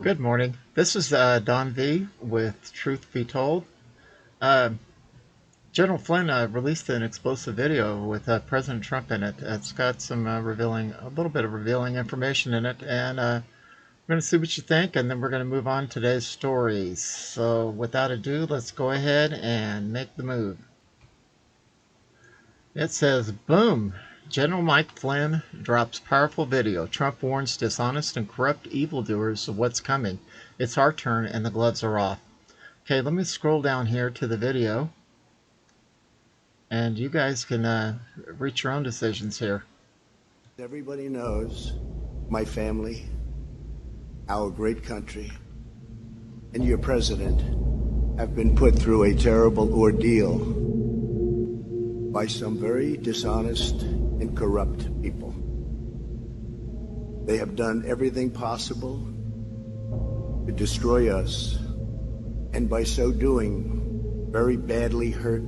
Good morning. This is Don V with Truth Be Told. Uh, General Flynn released an explosive video with President Trump in it. It's got some a little bit of revealing information in it, and we're going to see what you think, and then we're going to move on to today's stories. So, without ado, let's go ahead and make the move. It says, boom! General Mike Flynn drops powerful video. Trump warns dishonest and corrupt evildoers of what's coming. It's our turn, and the gloves are off. Okay, let me scroll down here to the video, and you guys can reach your own decisions here. Everybody knows my family, our great country, and your president have been put through a terrible ordeal by some very dishonest and corrupt people. They have done everything possible to destroy us, and by so doing, very badly hurt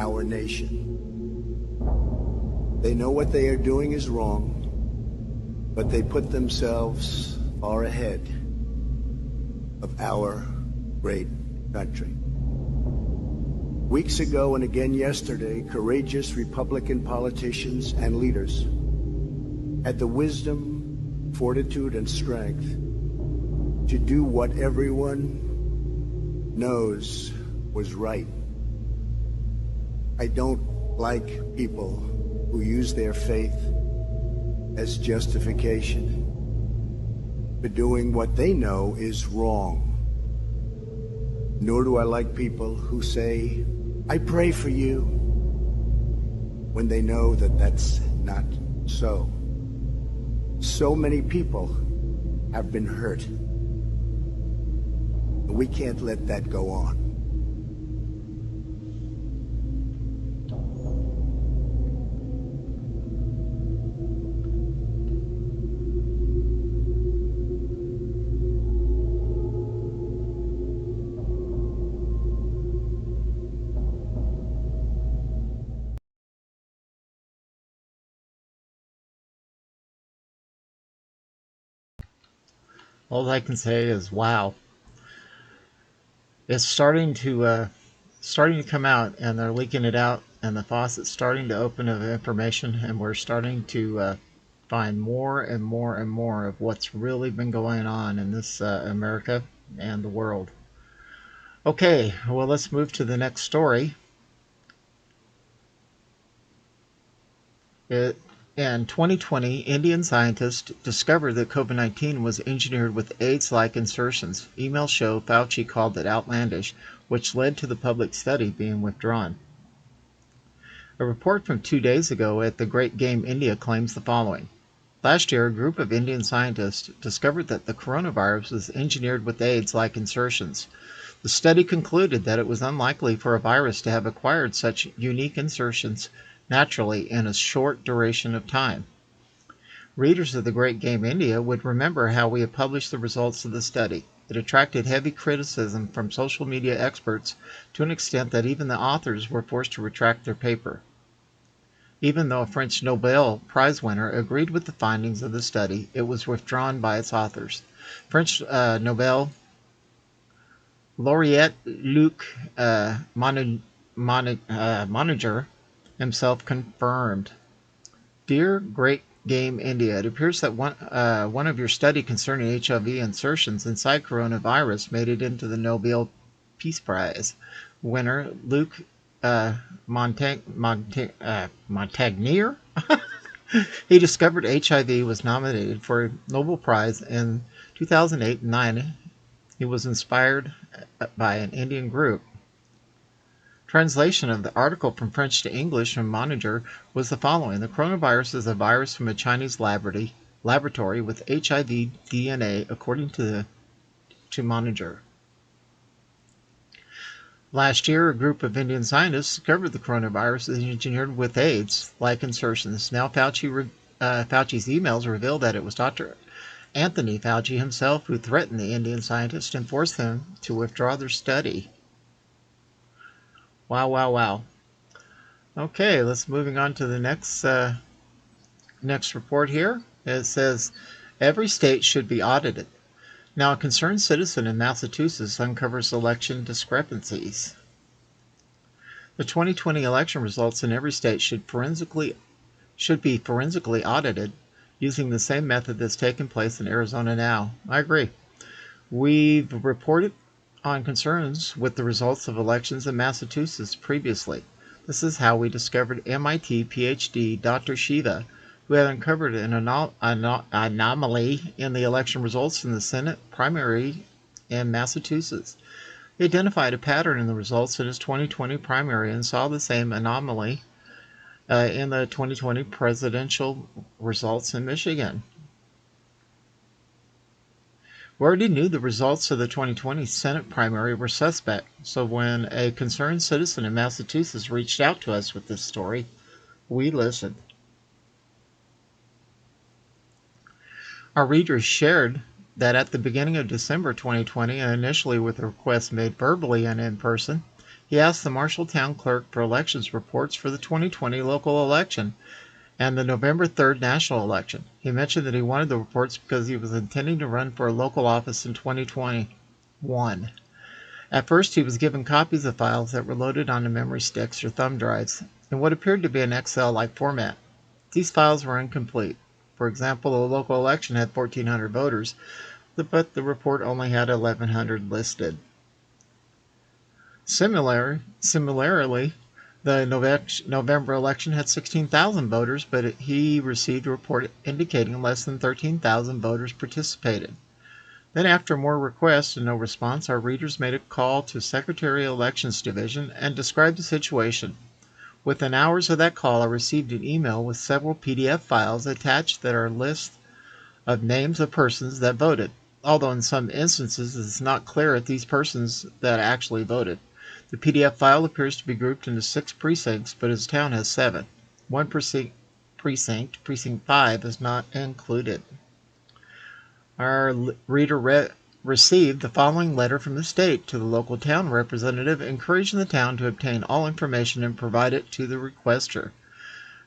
our nation. They know what they are doing is wrong, but they put themselves far ahead of our great country. Weeks ago and again yesterday, courageous Republican politicians and leaders had the wisdom, fortitude, and strength to do what everyone knows was right. I don't like people who use their faith as justification for doing what they know is wrong. Nor do I like people who say, I pray for you, when they know that that's not so. So many people have been hurt. We can't let that go on. All I can say is, wow. It's starting to come out, and they're leaking it out, and the faucet's starting to open of information, and we're starting to find more and more and more of what's really been going on in this America and the world. Okay, well, let's move to the next story. In 2020, Indian scientists discovered that COVID-19 was engineered with AIDS-like insertions. Emails show Fauci called it outlandish, which led to the public study being withdrawn. A report from 2 days ago at the Great Game India claims the following. Last year, a group of Indian scientists discovered that the coronavirus was engineered with AIDS-like insertions. The study concluded that it was unlikely for a virus to have acquired such unique insertions naturally in a short duration of time. Readers of the Great Game India would remember how we have published the results of the study. It attracted heavy criticism from social media experts to an extent that even the authors were forced to retract their paper. Even though a French Nobel Prize winner agreed with the findings of the study, it was withdrawn by its authors. French Nobel laureate Luc Moninger himself confirmed. Dear Great Game India, it appears that one of your study concerning HIV insertions inside coronavirus made it into the Nobel Peace Prize. Winner Luc Montagnier. He discovered HIV was nominated for a Nobel Prize in 2008 and 9. He was inspired by an Indian group. Translation of the article from French to English from Moninger was the following. The coronavirus is a virus from a Chinese laboratory with HIV DNA, according to Moninger. Last year, a group of Indian scientists discovered the coronavirus is engineered with AIDS-like insertions. Now Fauci's emails reveal that it was Dr. Anthony Fauci himself who threatened the Indian scientists and forced them to withdraw their study. Wow, wow, wow. Okay, let's moving on to the next report here. It says every state should be audited. Now, a concerned citizen in Massachusetts uncovers election discrepancies. The 2020 election results in every state should be forensically audited using the same method that's taken place in Arizona now. I agree. We've reported on concerns with the results of elections in Massachusetts previously. This is how we discovered MIT PhD Dr. Shiva, who had uncovered an anomaly in the election results in the Senate primary in Massachusetts. He identified a pattern in the results in his 2020 primary and saw the same anomaly in the 2020 presidential results in Michigan. We already knew the results of the 2020 Senate primary were suspect, so when a concerned citizen in Massachusetts reached out to us with this story, we listened. Our readers shared that at the beginning of December 2020, and initially with a request made verbally and in person, he asked the Marshalltown clerk for elections reports for the 2020 local election and the November 3rd national election. He mentioned that he wanted the reports because he was intending to run for a local office in 2021. At first, he was given copies of files that were loaded onto memory sticks or thumb drives in what appeared to be an Excel-like format. These files were incomplete. For example, the local election had 1,400 voters, but the report only had 1,100 listed. Similarly, the November election had 16,000 voters, but he received a report indicating less than 13,000 voters participated. Then, after more requests and no response, our readers made a call to Secretary of Elections Division and described the situation. Within hours of that call, I received an email with several PDF files attached that are lists of names of persons that voted, although in some instances it is not clear if these persons that actually voted. The PDF file appears to be grouped into 6 precincts, but his town has 7. One precinct 5, is not included. Our reader received the following letter from the state to the local town representative encouraging the town to obtain all information and provide it to the requester.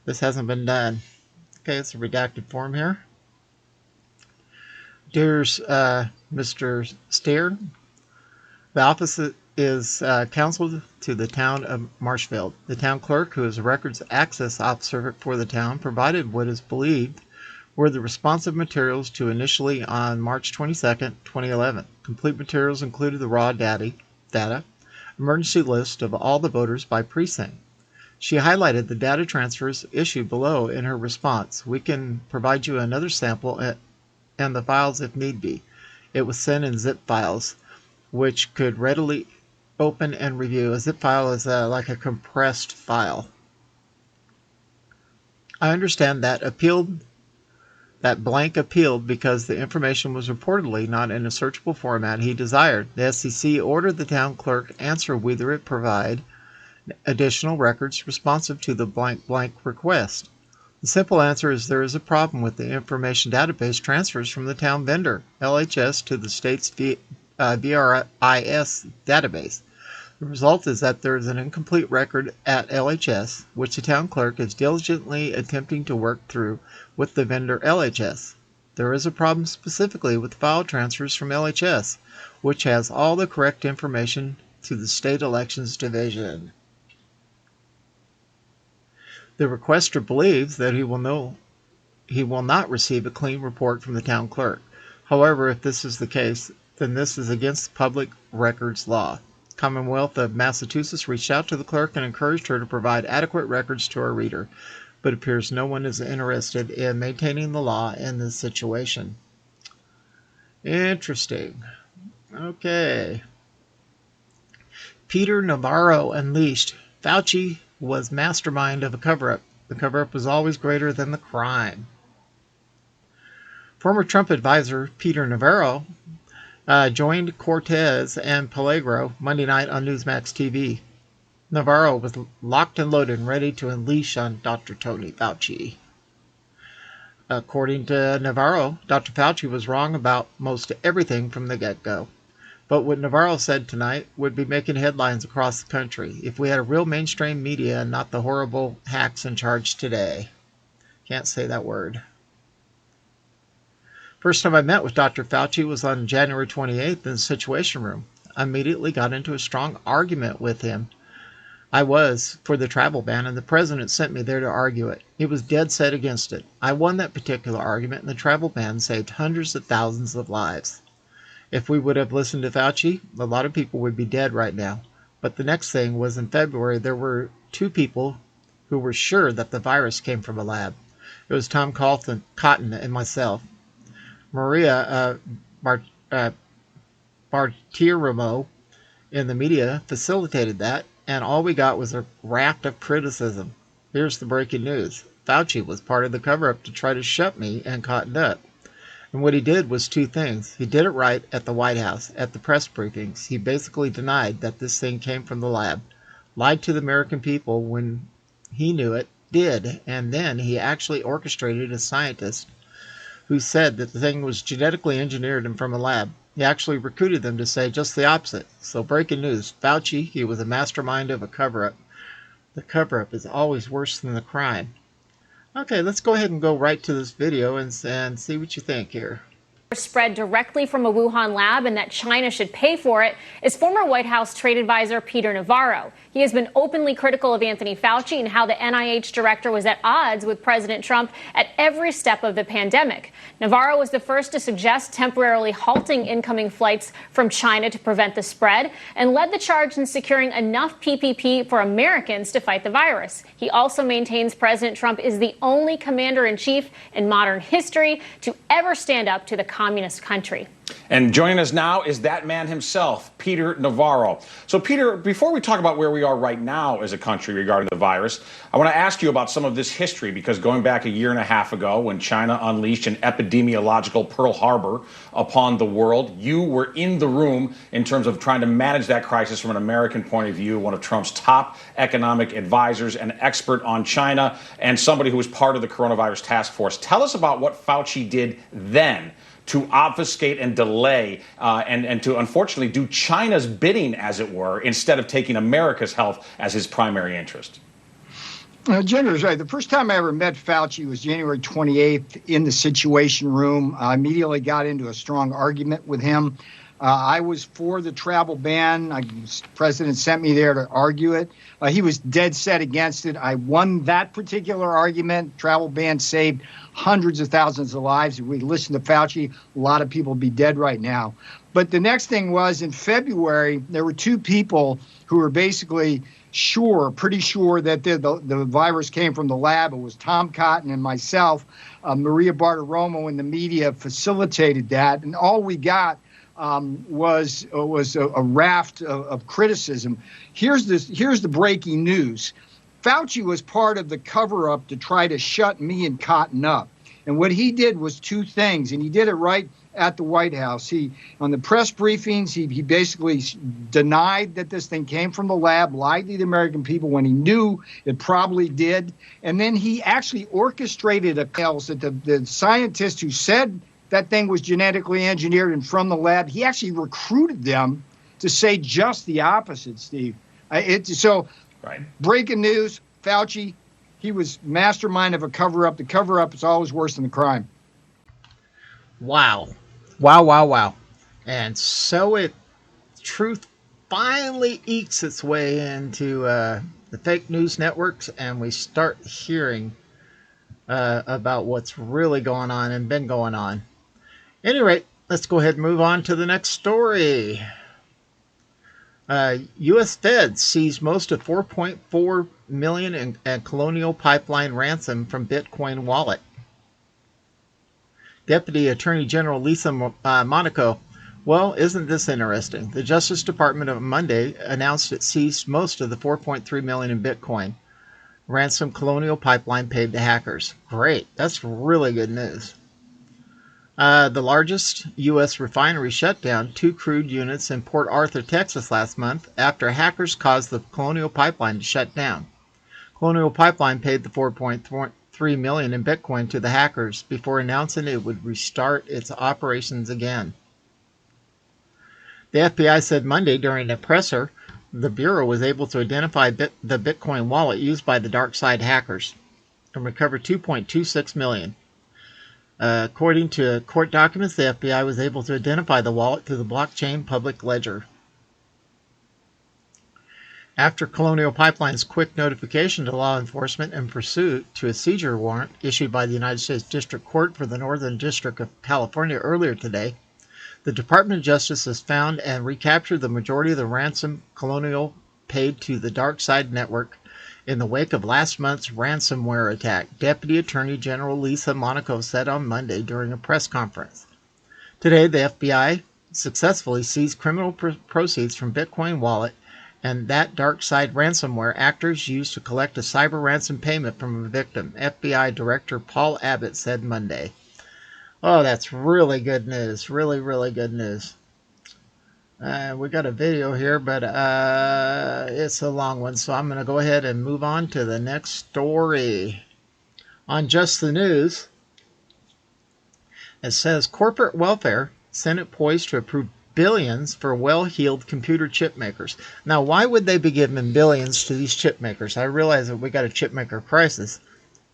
This hasn't been done. Okay, it's a redacted form here. Dear Mr. Steer, the office is counseled to the town of Marshfield. The town clerk, who is a records access officer for the town, provided what is believed were the responsive materials to initially on March 22, 2011. Complete materials included the raw data, emergency list of all the voters by precinct. She highlighted the data transfers issued below in her response. We can provide you another sample and the files if need be. It was sent in zip files, which could readily open and review. A zip file is like a compressed file. I understand that blank appealed because the information was reportedly not in a searchable format he desired. The SEC ordered the town clerk answer whether it provide additional records responsive to the blank request. The simple answer is there is a problem with the information database transfers from the town vendor, LHS, to the state's VRIS database. The result is that there is an incomplete record at LHS, which the town clerk is diligently attempting to work through with the vendor LHS. There is a problem specifically with file transfers from LHS, which has all the correct information to the State Elections Division. The requester believes that he will not receive a clean report from the town clerk. However, if this is the case, then this is against public records law. Commonwealth of Massachusetts reached out to the clerk and encouraged her to provide adequate records to our reader, but it appears no one is interested in maintaining the law in this situation. Interesting. Okay. Peter Navarro unleashed. Fauci was mastermind of a cover-up. The cover-up was always greater than the crime. Former Trump advisor Peter Navarro joined Cortez and Pellegro Monday night on Newsmax TV. Navarro was locked and loaded and ready to unleash on Dr. Tony Fauci. According to Navarro, Dr. Fauci was wrong about most everything from the get-go. But what Navarro said tonight would be making headlines across the country if we had a real mainstream media and not the horrible hacks in charge today. Can't say that word. First time I met with Dr. Fauci was on January 28th in the Situation Room. I immediately got into a strong argument with him. I was for the travel ban, and the president sent me there to argue it. He was dead set against it. I won that particular argument, and the travel ban saved hundreds of thousands of lives. If we would have listened to Fauci, a lot of people would be dead right now. But the next thing was in February, there were two people who were sure that the virus came from a lab. It was Tom Cotton and myself. Maria Bartiromo in the media facilitated that, and all we got was a raft of criticism. Here's the breaking news. Fauci was part of the cover-up to try to shut me and Cotton up. And what he did was two things. He did it right at the White House, at the press briefings. He basically denied that this thing came from the lab, lied to the American people when he knew it, did, and then he actually orchestrated a scientist who said that the thing was genetically engineered and from a lab. He actually recruited them to say just the opposite. So breaking news, Fauci, he was a mastermind of a cover-up. The cover-up is always worse than the crime. Okay, let's go ahead and go right to this video and see what you think here. Spread directly from a Wuhan lab and that China should pay for it is former White House trade advisor Peter Navarro. He has been openly critical of Anthony Fauci and how the NIH director was at odds with President Trump at every step of the pandemic. Navarro was the first to suggest temporarily halting incoming flights from China to prevent the spread and led the charge in securing enough PPE for Americans to fight the virus. He also maintains President Trump is the only commander-in-chief in modern history to ever stand up to the communist country. And joining us now is that man himself, Peter Navarro. So, Peter, before we talk about where we are right now as a country regarding the virus, I want to ask you about some of this history, because going back a year and a half ago, when China unleashed an epidemiological Pearl Harbor upon the world, you were in the room in terms of trying to manage that crisis from an American point of view, one of Trump's top economic advisors, an expert on China, and somebody who was part of the coronavirus task force. Tell us about what Fauci did then to obfuscate and delay and to unfortunately do China's bidding, as it were, instead of taking America's health as his primary interest. Jennifer's right. The first time I ever met Fauci was January 28th in the Situation Room. I immediately got into a strong argument with him. I was for the travel ban. The president sent me there to argue it. He was dead set against it. I won that particular argument. Travel ban saved hundreds of thousands of lives. If we listened to Fauci, a lot of people would be dead right now. But the next thing was, in February, there were two people who were basically pretty sure that the virus came from the lab. It was Tom Cotton and myself. Maria Bartiromo in the media facilitated that. And all we got was a raft of criticism. Here's the breaking news. Fauci was part of the cover-up to try to shut me and Cotton up. And what he did was two things, and he did it right at the White House. On the press briefings, he basically denied that this thing came from the lab, lied to the American people when he knew it probably did. And then he actually orchestrated a chaos that the scientists who said that thing was genetically engineered and from the lab, he actually recruited them to say just the opposite, Steve. Right. Breaking news, Fauci, he was mastermind of a cover-up. The cover-up is always worse than the crime. Wow. Wow, wow, wow. And so truth finally ekes its way into the fake news networks, and we start hearing about what's really going on and been going on. At any rate, let's go ahead and move on to the next story. U.S. Fed seized most of $4.4 million in Colonial pipeline ransom from Bitcoin wallet. Deputy Attorney General Lisa Monaco. Well, isn't this interesting? The Justice Department on Monday announced it seized most of the $4.3 million in Bitcoin ransom Colonial pipeline paid to hackers. Great. That's really good news. The largest U.S. refinery shut down 2 crude units in Port Arthur, Texas last month after hackers caused the Colonial pipeline to shut down. Colonial Pipeline paid the $4.3 million in Bitcoin to the hackers before announcing it would restart its operations again. The FBI said Monday during a presser the Bureau was able to identify the Bitcoin wallet used by the dark side hackers and recover $2.26 million. According to court documents, the FBI was able to identify the wallet through the blockchain public ledger. After Colonial Pipeline's quick notification to law enforcement in pursuit to a seizure warrant issued by the United States District Court for the Northern District of California earlier today, the Department of Justice has found and recaptured the majority of the ransom Colonial paid to the Dark Side Network in the wake of last month's ransomware attack, Deputy Attorney General Lisa Monaco said on Monday during a press conference. Today, the FBI successfully seized criminal proceeds from Bitcoin wallet and that dark side ransomware actors used to collect a cyber ransom payment from a victim, FBI Director Paul Abbott said Monday. Oh, that's really good news. Really, really good news. We got a video here, but it's a long one, so I'm going to go ahead and move on to the next story. On Just the News, it says corporate welfare, Senate poised to approve billions for well-heeled computer chip makers. Now, why would they be giving billions to these chip makers? I realize that we got a chip maker crisis,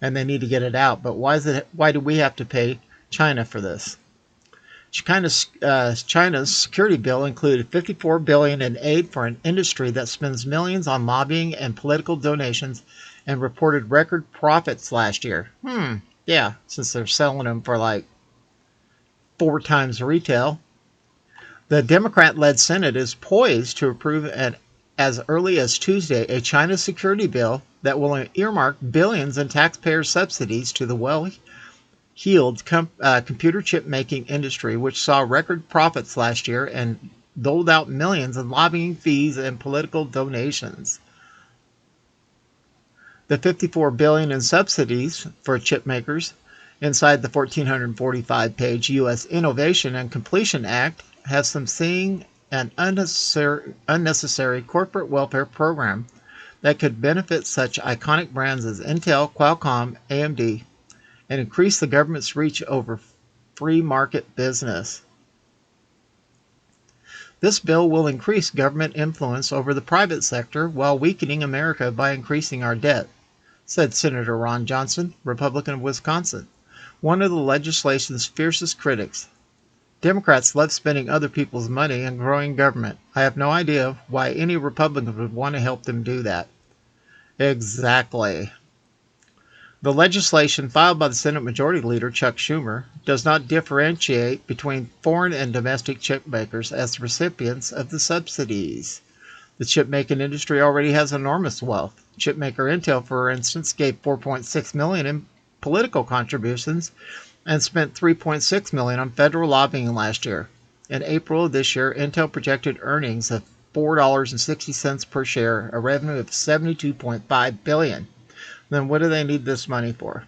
and they need to get it out. But why do we have to pay China for this? China's security bill included $54 billion in aid for an industry that spends millions on lobbying and political donations, and reported record profits last year. Yeah, since they're selling them for like 4 times retail. The Democrat-led Senate is poised to approve as early as Tuesday a China security bill that will earmark billions in taxpayer subsidies to the well-heeled computer chip-making industry, which saw record profits last year and doled out millions in lobbying fees and political donations. The $54 billion in subsidies for chip makers inside the 1,445-page U.S. Innovation and Completion Act has them seeing an unnecessary corporate welfare program that could benefit such iconic brands as Intel, Qualcomm, AMD, and increase the government's reach over free market business. This bill will increase government influence over the private sector while weakening America by increasing our debt, said Senator Ron Johnson, Republican of Wisconsin, one of the legislation's fiercest critics. Democrats love spending other people's money and growing government. I have no idea why any Republican would want to help them do that. Exactly. The legislation filed by the Senate Majority Leader Chuck Schumer does not differentiate between foreign and domestic chip makers as recipients of the subsidies. The chip-making industry already has enormous wealth. Chipmaker Intel, for instance, gave $4.6 million in political contributions and spent $3.6 million on federal lobbying last year. In April of this year, Intel projected earnings of $4.60 per share, a revenue of $72.5 billion. Then what do they need this money for?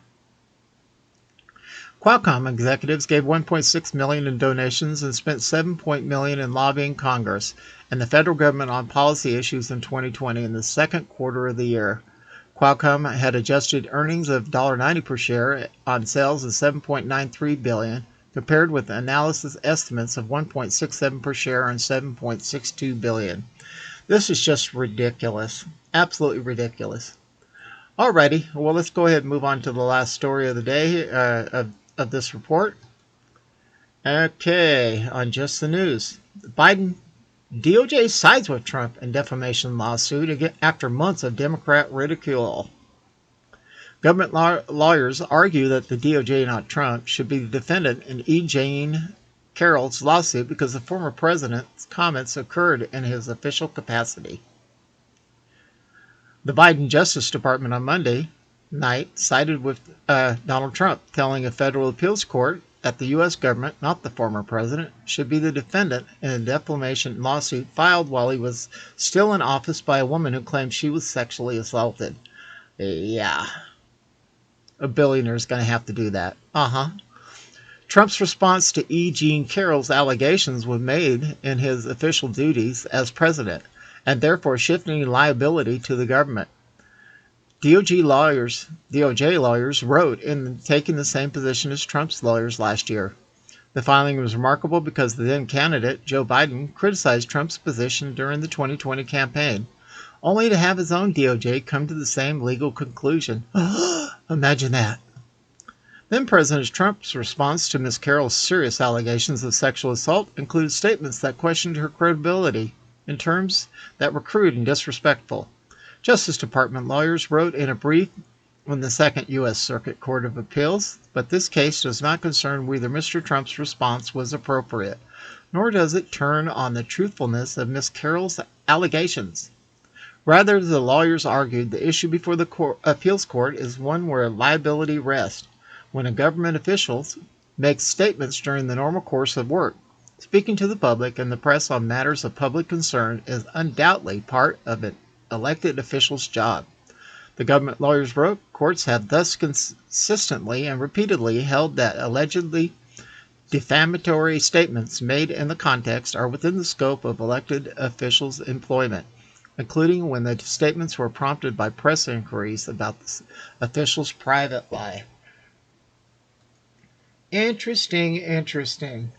Qualcomm executives gave $1.6 million in donations and spent $7 million in lobbying Congress and the federal government on policy issues in 2020 in the second quarter of the year. Qualcomm had adjusted earnings of $1.90 per share on sales of $7.93 billion, compared with analysis estimates of $1.67 per share on $7.62 billion. This is just ridiculous. Absolutely ridiculous. Alrighty, well, let's go ahead and move on to the last story of the day of this report. Okay, on Just the News. Biden DOJ sides with Trump in defamation lawsuit after months of Democrat ridicule. Government lawyers argue that the DOJ, not Trump, should be the defendant in E. Jean Carroll's lawsuit because the former president's comments occurred in his official capacity. The Biden Justice Department on Monday night sided with Donald Trump, telling a federal appeals court that the U.S. government, not the former president, should be the defendant in a defamation lawsuit filed while he was still in office by a woman who claimed she was sexually assaulted. Yeah. A billionaire is going to have to do that. Trump's response to E. Jean Carroll's allegations was made in his official duties as president, and therefore shifting liability to the government. DOJ lawyers wrote in taking the same position as Trump's lawyers last year. The filing was remarkable because the then candidate, Joe Biden, criticized Trump's position during the 2020 campaign, only to have his own DOJ come to the same legal conclusion. Imagine that. Then President Trump's response to Ms. Carroll's serious allegations of sexual assault included statements that questioned her credibility in terms that were crude and disrespectful. Justice Department lawyers wrote in a brief on the Second U.S. Circuit Court of Appeals, but this case does not concern whether Mr. Trump's response was appropriate, nor does it turn on the truthfulness of Ms. Carroll's allegations. Rather, the lawyers argued the issue before the appeals court is one where liability rests when a government official makes statements during the normal course of work. Speaking to the public and the press on matters of public concern is undoubtedly part of an elected official's job. The government lawyers wrote, courts have thus consistently and repeatedly held that allegedly defamatory statements made in the context are within the scope of elected officials' employment, including when the statements were prompted by press inquiries about the official's private life. Interesting.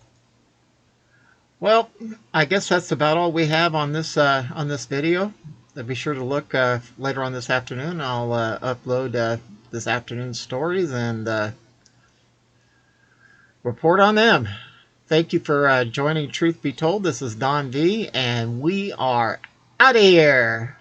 Well, I guess that's about all we have on this video. Be sure to look later on this afternoon. I'll upload this afternoon's stories and report on them. Thank you for joining Truth Be Told. This is Don V, and we are out of here.